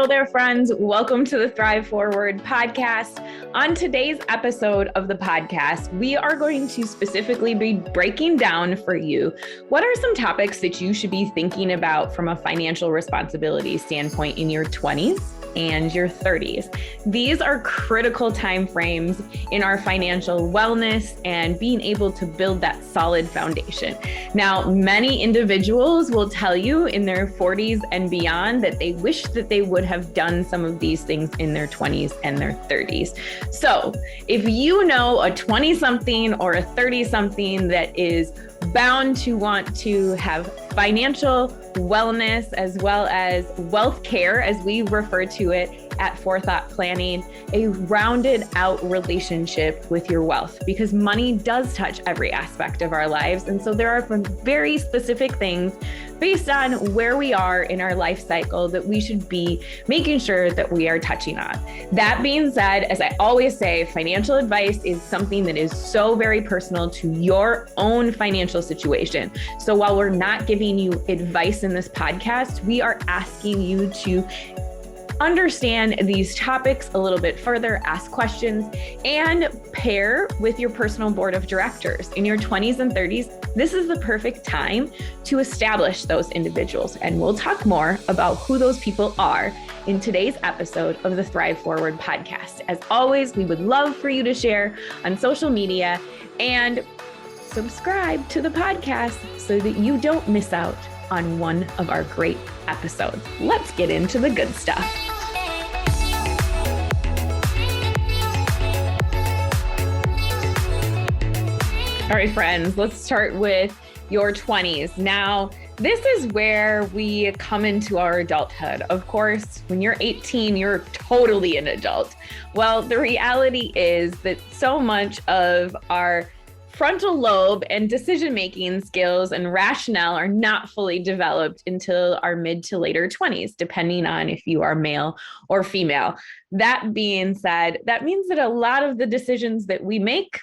Hello there, friends. Welcome to the Thrive Forward podcast. On today's episode of the podcast, we are going to specifically be breaking down for you what are some topics that you should be thinking about from a financial responsibility standpoint in your 20s and your 30s. These are critical time frames in our financial wellness and being able to build that solid foundation. Now, many individuals will tell you in their 40s and beyond that they wish that they would have done some of these things in their 20s and their 30s. So if you know a 20-something or a 30-something that is bound to want to have financial wellness as well as wealth care, as we refer to it at Forethought Planning, a rounded out relationship with your wealth, because money does touch every aspect of our lives. And so there are some very specific things based on where we are in our life cycle that we should be making sure that we are touching on. That being said, as I always say, financial advice is something that is so very personal to your own financial situation. So while we're not giving you advice in this podcast, we are asking you to understand these topics a little bit further, ask questions, and pair with your personal board of directors. In your 20s and 30s, this is the perfect time to establish those individuals. And we'll talk more about who those people are in today's episode of the Thrive Forward podcast. As always, we would love for you to share on social media and subscribe to the podcast so that you don't miss out on one of our great episodes. Let's get into the good stuff. All right, friends, let's start with your 20s. Now, this is where we come into our adulthood. Of course, when you're 18, you're totally an adult. Well, the reality is that so much of our frontal lobe and decision-making skills and rationale are not fully developed until our mid to later 20s, depending on if you are male or female. That being said, that means that a lot of the decisions that we make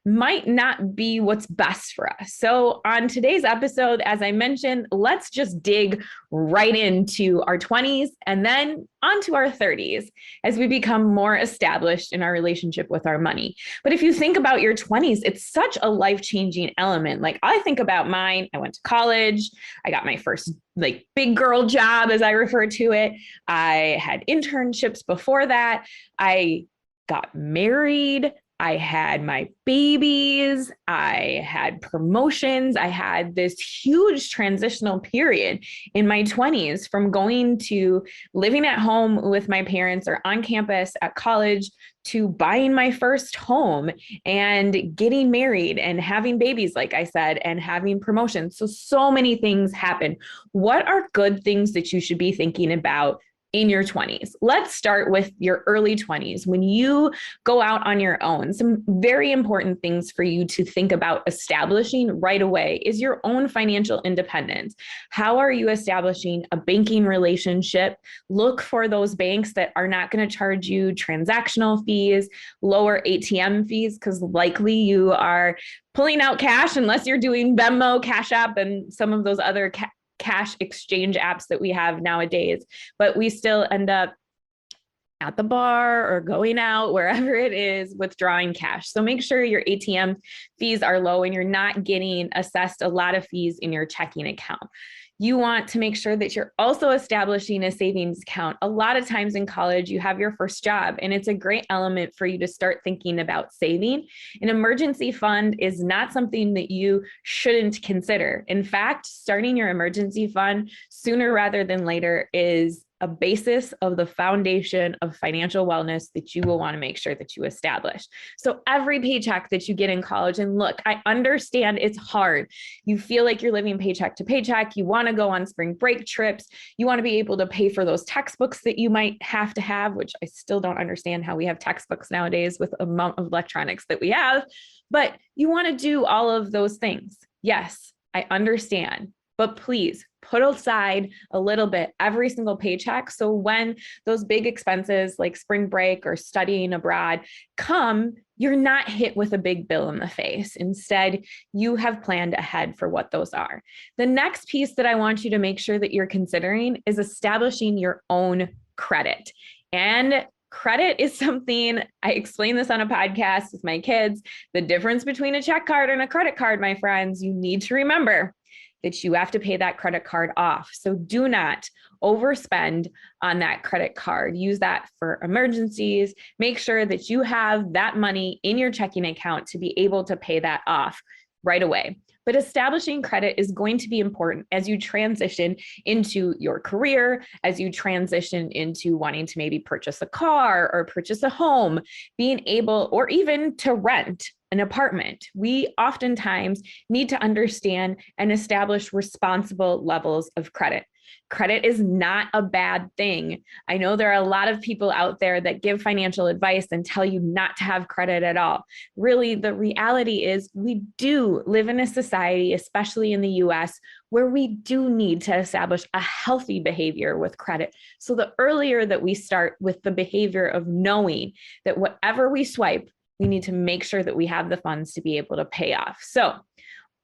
might not be what's best for us. So on today's episode, as I mentioned, let's just dig right into our 20s and then onto our 30s as we become more established in our relationship with our money. But if you think about your 20s, it's such a life-changing element. Like I think about mine, I went to college, I got my first big girl job, as I refer to it. I had internships before that. I got married. I had my babies, I had promotions, I had this huge transitional period in my 20s from going to living at home with my parents or on campus at college to buying my first home and getting married and having babies, like I said, and having promotions. So many things happen. What are good things that you should be thinking about in your 20s? Let's start with your early 20s. When you go out on your own, some very important things for you to think about establishing right away is your own financial independence. How are you establishing a banking relationship? Look for those banks that are not going to charge you transactional fees, lower ATM fees, because likely you are pulling out cash unless you're doing Venmo, Cash App, and some of those other cash exchange apps that we have nowadays, but we still end up at the bar or going out, wherever it is, withdrawing cash. So make sure your ATM fees are low and you're not getting assessed a lot of fees in your checking account. You want to make sure that you're also establishing a savings account. A lot of times in college, you have your first job, and it's a great element for you to start thinking about saving. An emergency fund is not something that you shouldn't consider. In fact, starting your emergency fund sooner rather than later is a basis of the foundation of financial wellness that you will want to make sure that you establish. So every paycheck that you get in college, and look, I understand it's hard. You feel like you're living paycheck to paycheck. You want to go on spring break trips. You want to be able to pay for those textbooks that you might have to have, which I still don't understand how we have textbooks nowadays with the amount of electronics that we have, but you want to do all of those things. Yes, I understand, but please put aside a little bit every single paycheck. So when those big expenses like spring break or studying abroad come, you're not hit with a big bill in the face. Instead, you have planned ahead for what those are. The next piece that I want you to make sure that you're considering is establishing your own credit. And credit is something, I explain this on a podcast with my kids. The difference between a check card and a credit card, my friends, you need to remember that you have to pay that credit card off. So do not overspend on that credit card. Use that for emergencies. Make sure that you have that money in your checking account to be able to pay that off right away. But establishing credit is going to be important as you transition into your career, as you transition into wanting to maybe purchase a car or purchase a home, being able, or even to rent an apartment. We oftentimes need to understand and establish responsible levels of credit. Credit is not a bad thing. I know there are a lot of people out there that give financial advice and tell you not to have credit at all. Really, the reality is we do live in a society, especially in the US, where we do need to establish a healthy behavior with credit. So the earlier that we start with the behavior of knowing that whatever we swipe, we need to make sure that we have the funds to be able to pay off. So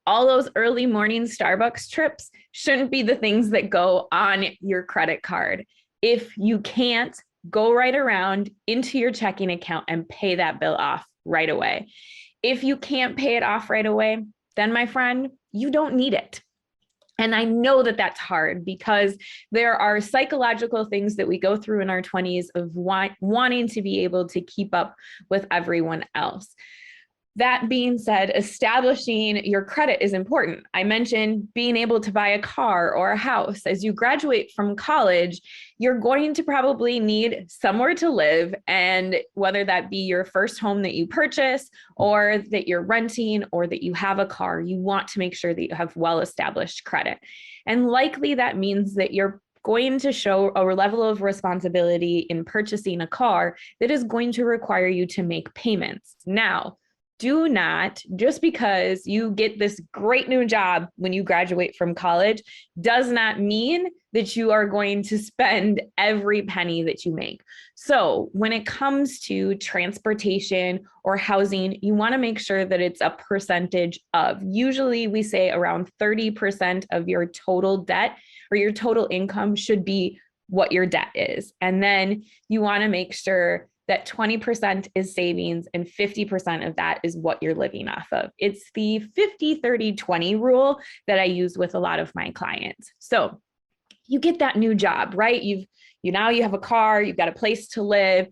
all those early morning Starbucks trips shouldn't be the things that go on your credit card. If you can't, go right around into your checking account and pay that bill off right away. If you can't pay it off right away, then my friend, you don't need it. And I know that that's hard because there are psychological things that we go through in our 20s of wanting to be able to keep up with everyone else. That being said, establishing your credit is important. I mentioned being able to buy a car or a house. As you graduate from college, you're going to probably need somewhere to live, and whether that be your first home that you purchase or that you're renting or that you have a car, you want to make sure that you have well-established credit. And likely that means that you're going to show a level of responsibility in purchasing a car that is going to require you to make payments. Now, do not, just because you get this great new job when you graduate from college, does not mean that you are going to spend every penny that you make. So when it comes to transportation or housing, you want to make sure that it's a percentage of. Usually we say around 30% of your total debt or your total income should be what your debt is. And then you want to make sure that 20% is savings and 50% of that is what you're living off of. It's the 50-30-20 rule that I use with a lot of my clients. So you get that new job, right? Now you have a car, you've got a place to live,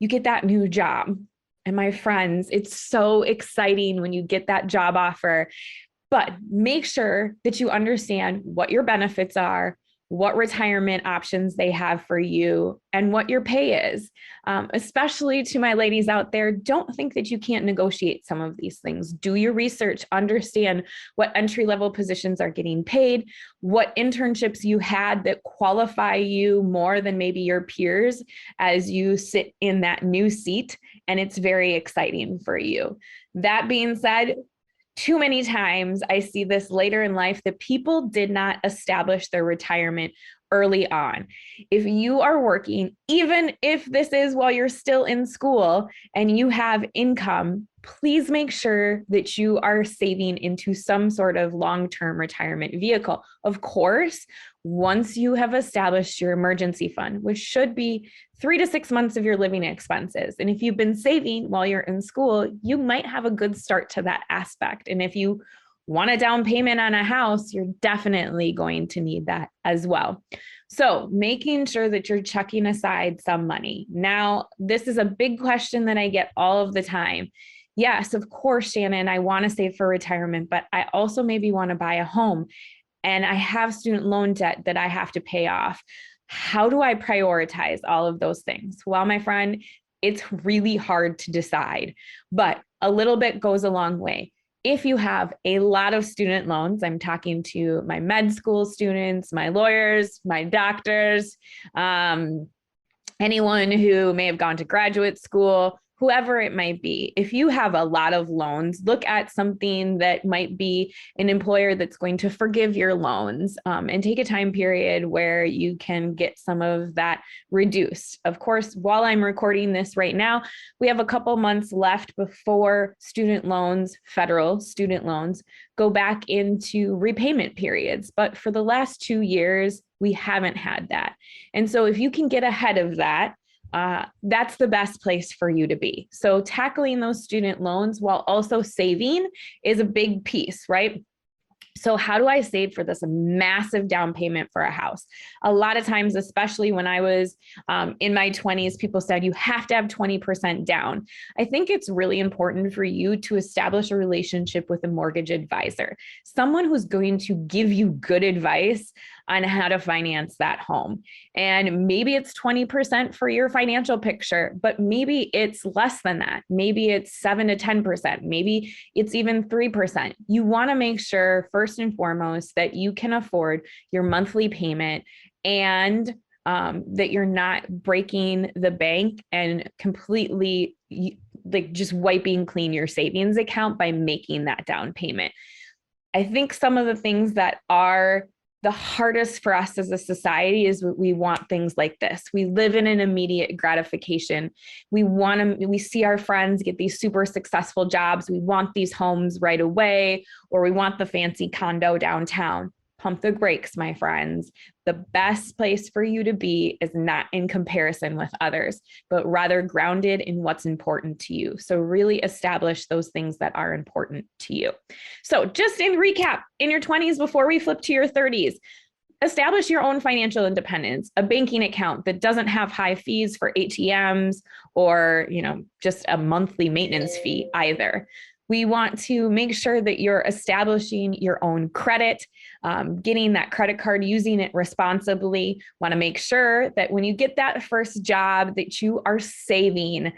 you get that new job. And my friends, it's so exciting when you get that job offer, but make sure that you understand what your benefits are, what retirement options they have for you, and what your pay is. Especially to my ladies out there, don't think that you can't negotiate some of these things. Do your research, understand what entry-level positions are getting paid, what internships you had that qualify you more than maybe your peers as you sit in that new seat, and it's very exciting for you. That being said, too many times I see this later in life that people did not establish their retirement early on. If you are working, even if this is while you're still in school and you have income, please make sure that you are saving into some sort of long-term retirement vehicle. Of course, once you have established your emergency fund, which should be 3 to 6 months of your living expenses. And if you've been saving while you're in school, you might have a good start to that aspect. And if you want a down payment on a house, you're definitely going to need that as well. So making sure that you're checking aside some money. Now, this is a big question that I get all of the time. Yes, of course, Shannon, I want to save for retirement, but I also maybe want to buy a home and I have student loan debt that I have to pay off. How do I prioritize all of those things? Well, my friend, it's really hard to decide, but a little bit goes a long way. If you have a lot of student loans, I'm talking to my med school students, my lawyers, my doctors, anyone who may have gone to graduate school, whoever it might be. If you have a lot of loans, look at something that might be an employer that's going to forgive your loans, and take a time period where you can get some of that reduced. Of course, while I'm recording this right now, we have a couple months left before student loans, federal student loans, go back into repayment periods. But for the last 2 years, we haven't had that. And so if you can get ahead of that, that's the best place for you to be. So tackling those student loans while also saving is a big piece, right? So how do I save for this massive down payment for a house? A lot of times, especially when I was in my 20s, people said you have to have 20% down. I think it's really important for you to establish a relationship with a mortgage advisor, someone who's going to give you good advice on how to finance that home. And maybe it's 20% for your financial picture, but maybe it's less than that. Maybe it's 7 to 10%. Maybe it's even 3%. You want to make sure, first and foremost, that you can afford your monthly payment and that you're not breaking the bank and completely like just wiping clean your savings account by making that down payment. I think some of the things that are the hardest for us as a society is we want things like this. We live in an immediate gratification. We see our friends get these super successful jobs. We want these homes right away, or we want the fancy condo downtown. Pump the brakes, my friends. The best place for you to be is not in comparison with others, but rather grounded in what's important to you. So really establish those things that are important to you. So just in recap, in your 20s, before we flip to your 30s, establish your own financial independence, a banking account that doesn't have high fees for ATMs or, just a monthly maintenance fee either. We want to make sure that you're establishing your own credit, getting that credit card, using it responsibly. Want to make sure that when you get that first job that you are saving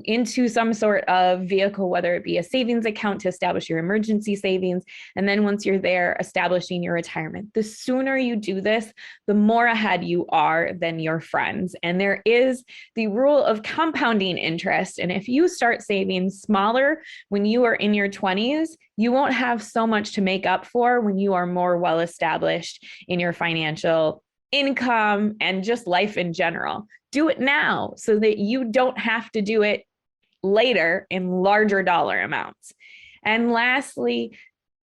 into some sort of vehicle, whether it be a savings account to establish your emergency savings. And then once you're there, establishing your retirement. The sooner you do this, the more ahead you are than your friends. And there is the rule of compounding interest. And if you start saving smaller when you are in your 20s, you won't have so much to make up for when you are more well established in your financial income and just life in general. Do it now so that you don't have to do it later in larger dollar amounts. And lastly,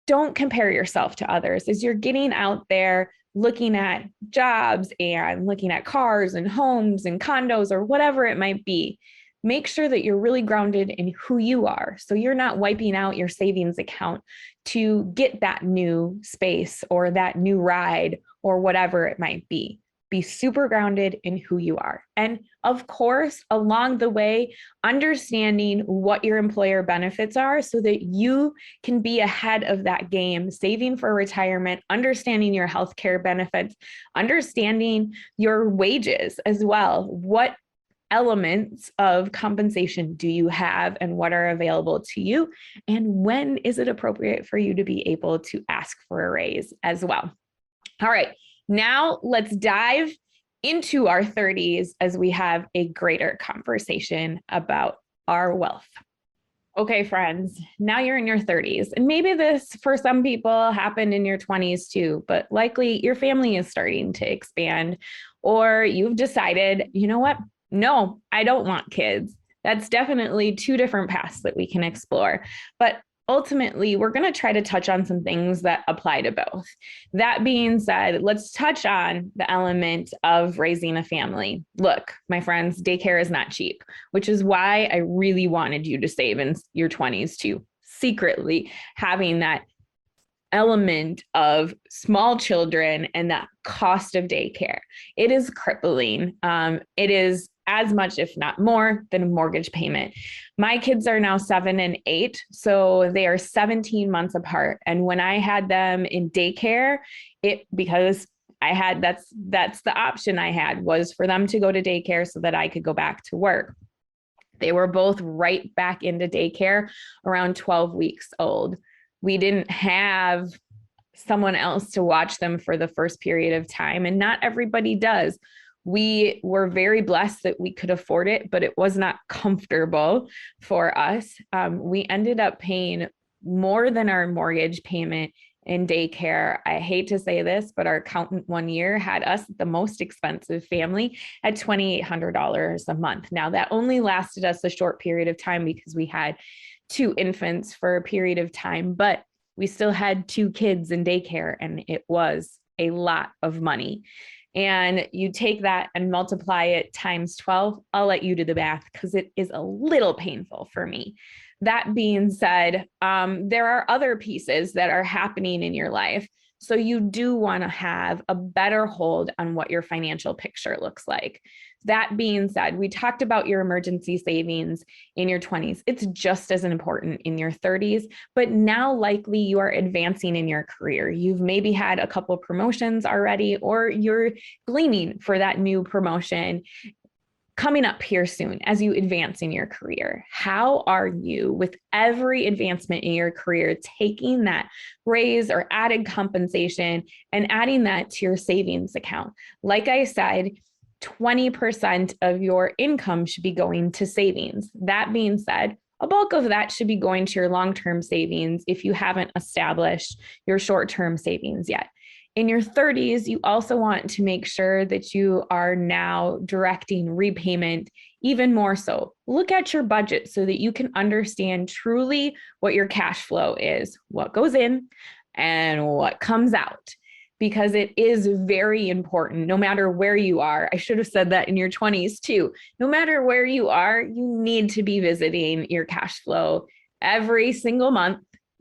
don't compare yourself to others. As you're getting out there looking at jobs and looking at cars and homes and condos or whatever it might be, make sure that you're really grounded in who you are. So you're not wiping out your savings account to get that new space or that new ride or whatever it might be. Be super grounded in who you are. And of course, along the way, understanding what your employer benefits are so that you can be ahead of that game, saving for retirement, understanding your healthcare benefits, understanding your wages as well. What elements of compensation do you have and what are available to you? And when is it appropriate for you to be able to ask for a raise as well? All right, now let's dive into our 30s as we have a greater conversation about our wealth. Okay, friends, now you're in your 30s, and maybe this for some people happened in your 20s too, but likely your family is starting to expand, or you've decided, you know what? No, I don't want kids. That's definitely two different paths that we can explore. But ultimately, we're going to try to touch on some things that apply to both. That being said, let's touch on the element of raising a family. Look, my friends, daycare is not cheap, which is why I really wanted you to save in your 20s too, secretly having that element of small children and that cost of daycare. It is crippling. It is as much, if not more, than a mortgage payment. My kids are now 7 and 8, so they are 17 months apart. And when I had them in daycare, because I had that's the option I had, was for them to go to daycare so that I could go back to work. They were both right back into daycare around 12 weeks old. We didn't have someone else to watch them for the first period of time, and not everybody does. We were very blessed that we could afford it, but it was not comfortable for us. We ended up paying more than our mortgage payment in daycare. I hate to say this, but our accountant one year had us the most expensive family at $2,800 a month. Now, that only lasted us a short period of time because we had 2 infants for a period of time, but we still had 2 kids in daycare, and it was a lot of money. And you take that and multiply it times 12. I'll let you do the math because it is a little painful for me. That being said, there are other pieces that are happening in your life. So you do want to have a better hold on what your financial picture looks like. That being said, we talked about your emergency savings in your 20s. It's just as important in your 30s, but now likely you are advancing in your career. You've maybe had a couple of promotions already, or you're gleaning for that new promotion coming up here soon as you advance in your career. How are you, with every advancement in your career, taking that raise or added compensation and adding that to your savings account? Like I said, 20% of your income should be going to savings. That being said, a bulk of that should be going to your long-term savings if you haven't established your short-term savings yet. In your 30s, you also want to make sure that you are now directing repayment even more so. Look at your budget so that you can understand truly what your cash flow is, what goes in and what comes out, because it is very important no matter where you are. I should have said that in your 20s too. No matter where you are, you need to be visiting your cash flow every single month.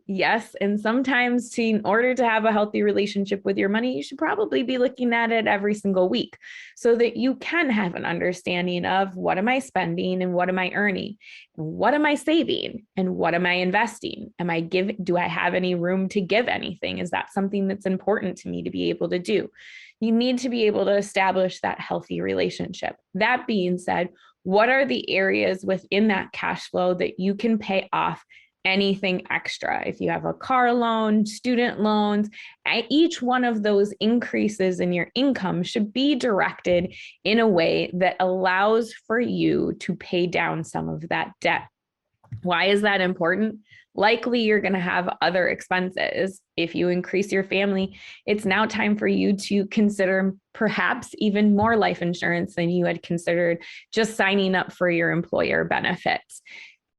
Yes, and sometimes in order to have a healthy relationship with your money, you should probably be looking at it every single week so that you can have an understanding of what am I spending and what am I earning? What am I saving and what am I investing? Do I have any room to give anything? Is that something that's important to me to be able to do? You need to be able to establish that healthy relationship. That being said, what are the areas within that cash flow that you can pay off anything extra? If you have a car loan, student loans, each one of those increases in your income should be directed in a way that allows for you to pay down some of that debt. Why is that important? Likely you're going to have other expenses. If you increase your family, it's now time for you to consider perhaps even more life insurance than you had considered just signing up for your employer benefits.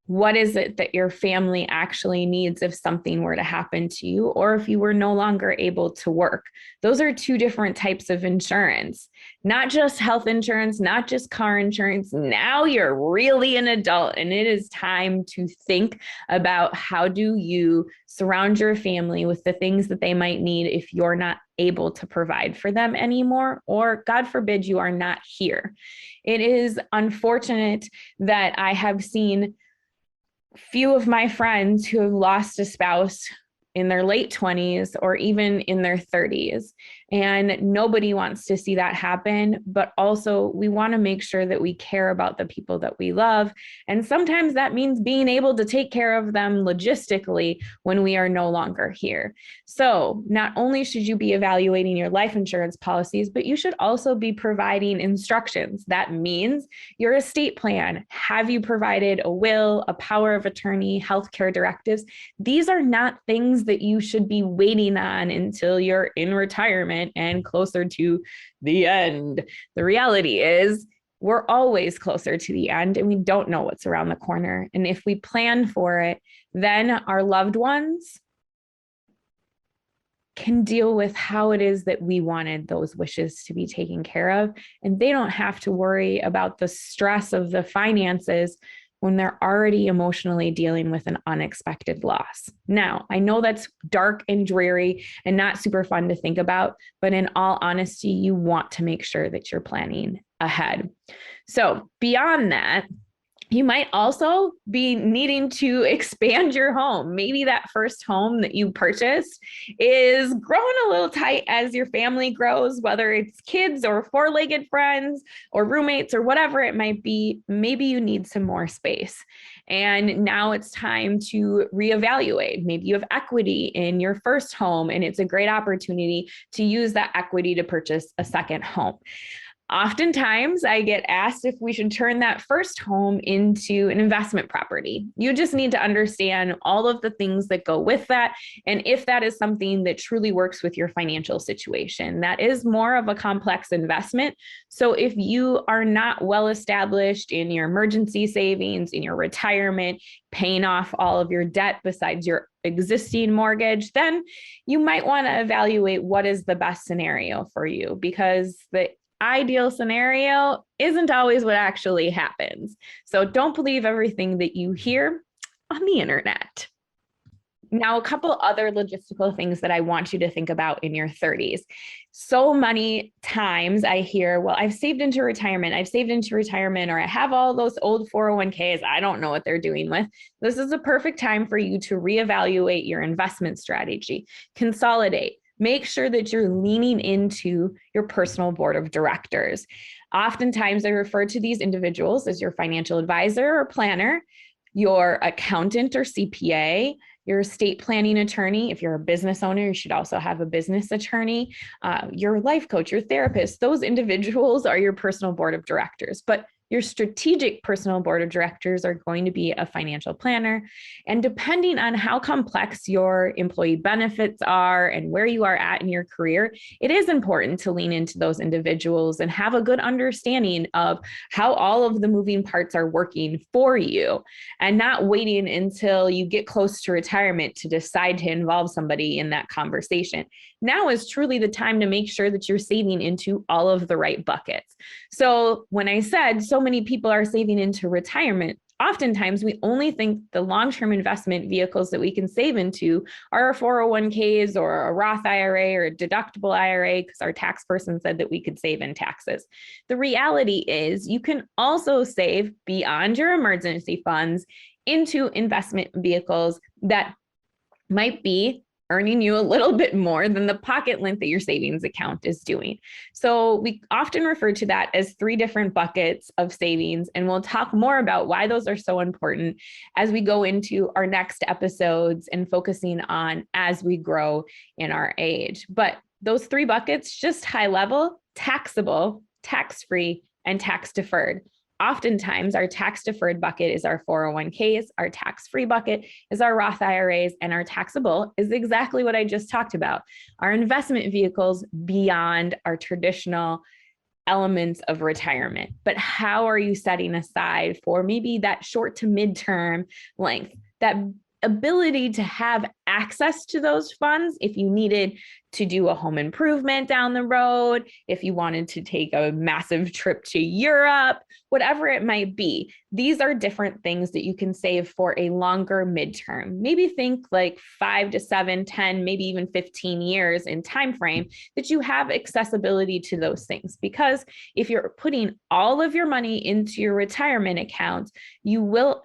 What is it that your family actually needs if something were to happen to you, or if you were no longer able to work? Those are 2 different types of insurance, not just health insurance, not just car insurance. Now you're really an adult, and it is time to think about how do you surround your family with the things that they might need if you're not able to provide for them anymore, or God forbid you are not here. It is unfortunate that I have seen few of my friends who have lost a spouse in their late 20s or even in their 30s. And nobody wants to see that happen. But also, we want to make sure that we care about the people that we love. And sometimes that means being able to take care of them logistically when we are no longer here. So not only should you be evaluating your life insurance policies, but you should also be providing instructions. That means your estate plan. Have you provided a will, a power of attorney, healthcare directives? These are not things that you should be waiting on until you're in retirement and closer to the end. The reality is we're always closer to the end, and we don't know what's around the corner. And if we plan for it, then our loved ones can deal with how it is that we wanted those wishes to be taken care of. And they don't have to worry about the stress of the finances when they're already emotionally dealing with an unexpected loss. Now, I know that's dark and dreary and not super fun to think about, but in all honesty, you want to make sure that you're planning ahead. So beyond that, you might also be needing to expand your home. Maybe that first home that you purchased is growing a little tight as your family grows, whether it's kids or 4-legged friends or roommates or whatever it might be. Maybe you need some more space. And now it's time to reevaluate. Maybe you have equity in your first home, and it's a great opportunity to use that equity to purchase a second home. Oftentimes, I get asked if we should turn that first home into an investment property. You just need to understand all of the things that go with that, and if that is something that truly works with your financial situation. That is more of a complex investment. So if you are not well established in your emergency savings, in your retirement, paying off all of your debt besides your existing mortgage, then you might want to evaluate what is the best scenario for you, because the ideal scenario isn't always what actually happens. So don't believe everything that you hear on the internet. Now, a couple other logistical things that I want you to think about in your 30s. So many times I hear, well, I've saved into retirement, or I have all those old 401ks. I don't know what they're doing with. This is a perfect time for you to reevaluate your investment strategy, consolidate. Make sure that you're leaning into your personal board of directors. Oftentimes, I refer to these individuals as your financial advisor or planner, your accountant or CPA, your estate planning attorney. If you're a business owner, you should also have a business attorney, your life coach, your therapist. Those individuals are your personal board of directors. But your strategic personal board of directors are going to be a financial planner. And depending on how complex your employee benefits are and where you are at in your career, it is important to lean into those individuals and have a good understanding of how all of the moving parts are working for you, and not waiting until you get close to retirement to decide to involve somebody in that conversation. Now is truly the time to make sure that you're saving into all of the right buckets. So when I said so many people are saving into retirement, oftentimes we only think the long-term investment vehicles that we can save into are our 401ks or a Roth IRA or a deductible IRA, because our tax person said that we could save in taxes. The reality is you can also save beyond your emergency funds into investment vehicles that might be earning you a little bit more than the pocket lint that your savings account is doing. So we often refer to that as 3 different buckets of savings, and we'll talk more about why those are so important as we go into our next episodes and focusing on as we grow in our age. But those 3 buckets, just high level: taxable, tax-free, and tax deferred. Oftentimes, our tax-deferred bucket is our 401ks, our tax-free bucket is our Roth IRAs, and our taxable is exactly what I just talked about, our investment vehicles beyond our traditional elements of retirement. But how are you setting aside for maybe that short to midterm length, that ability to have access to those funds if you needed to do a home improvement down the road, if you wanted to take a massive trip to Europe, whatever it might be? These are different things that you can save for a longer midterm. Maybe think like 5 to 7, 10, maybe even 15 years in time frame that you have accessibility to those things. Because if you're putting all of your money into your retirement accounts, you will,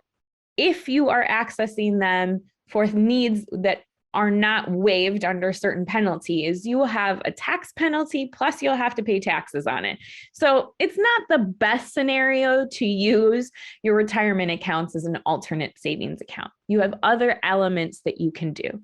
if you are accessing them for needs that are not waived under certain penalties, you will have a tax penalty, plus you'll have to pay taxes on it. So it's not the best scenario to use your retirement accounts as an alternate savings account. You have other elements that you can do.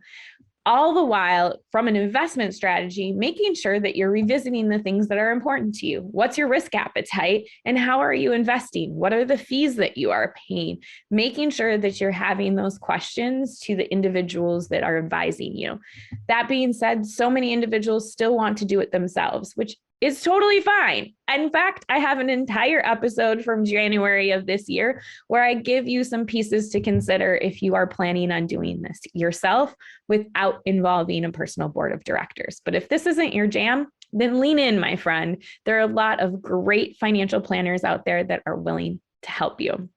All the while, from an investment strategy, making sure that you're revisiting the things that are important to you. What's your risk appetite and how are you investing? What are the fees that you are paying? Making sure that you're having those questions to the individuals that are advising you. That being said, so many individuals still want to do it themselves, which is totally fine. In fact, I have an entire episode from January of this year where I give you some pieces to consider if you are planning on doing this yourself without involving a personal board of directors. But if this isn't your jam, then lean in, my friend. There are a lot of great financial planners out there that are willing to help you.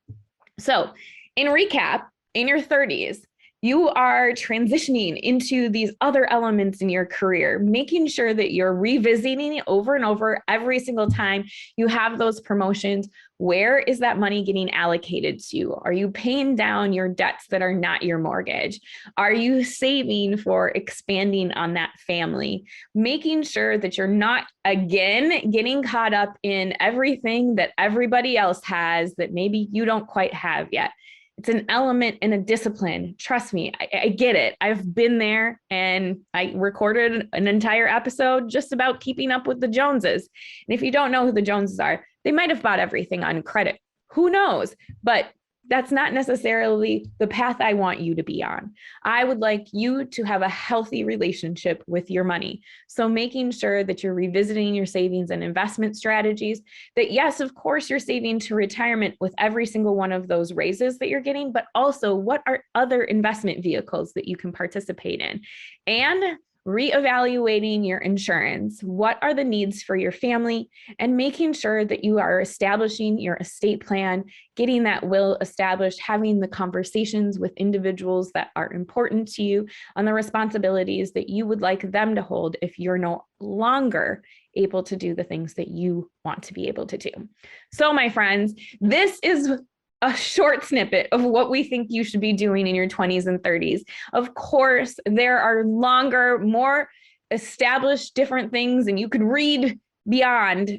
So, in recap, in your 30s, you are transitioning into these other elements in your career, making sure that you're revisiting it over and over every single time you have those promotions. Where is that money getting allocated to? Are you paying down your debts that are not your mortgage? Are you saving for expanding on that family? Making sure that you're not, again, getting caught up in everything that everybody else has that maybe you don't quite have yet. It's an element and a discipline. Trust me, I get it. I've been there, and I recorded an entire episode just about keeping up with the Joneses. And if you don't know who the Joneses are, they might have bought everything on credit. Who knows? But that's not necessarily the path I want you to be on. I would like you to have a healthy relationship with your money. So making sure that you're revisiting your savings and investment strategies, that yes, of course, you're saving to retirement with every single one of those raises that you're getting, but also what are other investment vehicles that you can participate in? And reevaluating your insurance. What are the needs for your family? And making sure that you are establishing your estate plan, getting that will established, having the conversations with individuals that are important to you on the responsibilities that you would like them to hold if you're no longer able to do the things that you want to be able to do. So, my friends, this is a short snippet of what we think you should be doing in your 20s and 30s. Of course, there are longer, more established different things, and you could read beyond.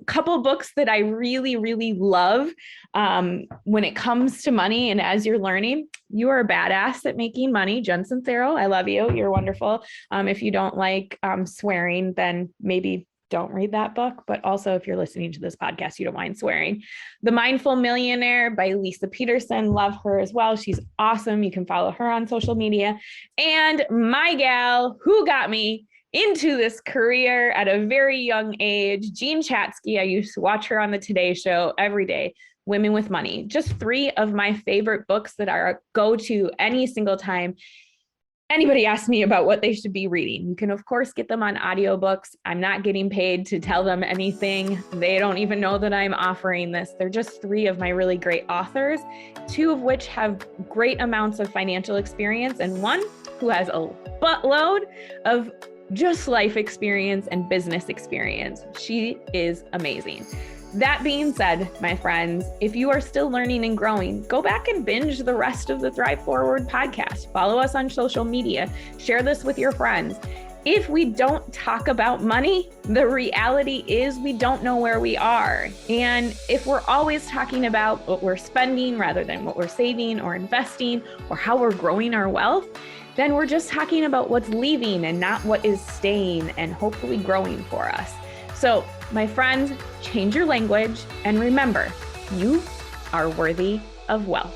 Couple books that I really, really love when it comes to money. And as you're learning, you are a badass at making money. Jen Sincero, I love you. You're wonderful. If you don't like swearing, then maybe don't read that book. But also, if you're listening to this podcast, you don't mind swearing. The Mindful Millionaire by Lisa Peterson. Love her as well. She's awesome. You can follow her on social media. And my gal who got me into this career at a very young age, Jean Chatzky. I used to watch her on the Today Show every day. Women with Money. Just 3 of my favorite books that are a go-to any single time anybody asks me about what they should be reading. You can, of course, get them on audiobooks. I'm not getting paid to tell them anything. They don't even know that I'm offering this. They're just 3 of my really great authors, 2 of which have great amounts of financial experience, and 1 who has a buttload of just life experience and business experience. She is amazing. That being said, my friends, if you are still learning and growing, go back and binge the rest of the Thrive Forward podcast. Follow us on social media. Share this with your friends. If we don't talk about money, the reality is we don't know where we are. And if we're always talking about what we're spending rather than what we're saving or investing or how we're growing our wealth, then we're just talking about what's leaving and not what is staying and hopefully growing for us. So, my friends, change your language and remember, you are worthy of wealth.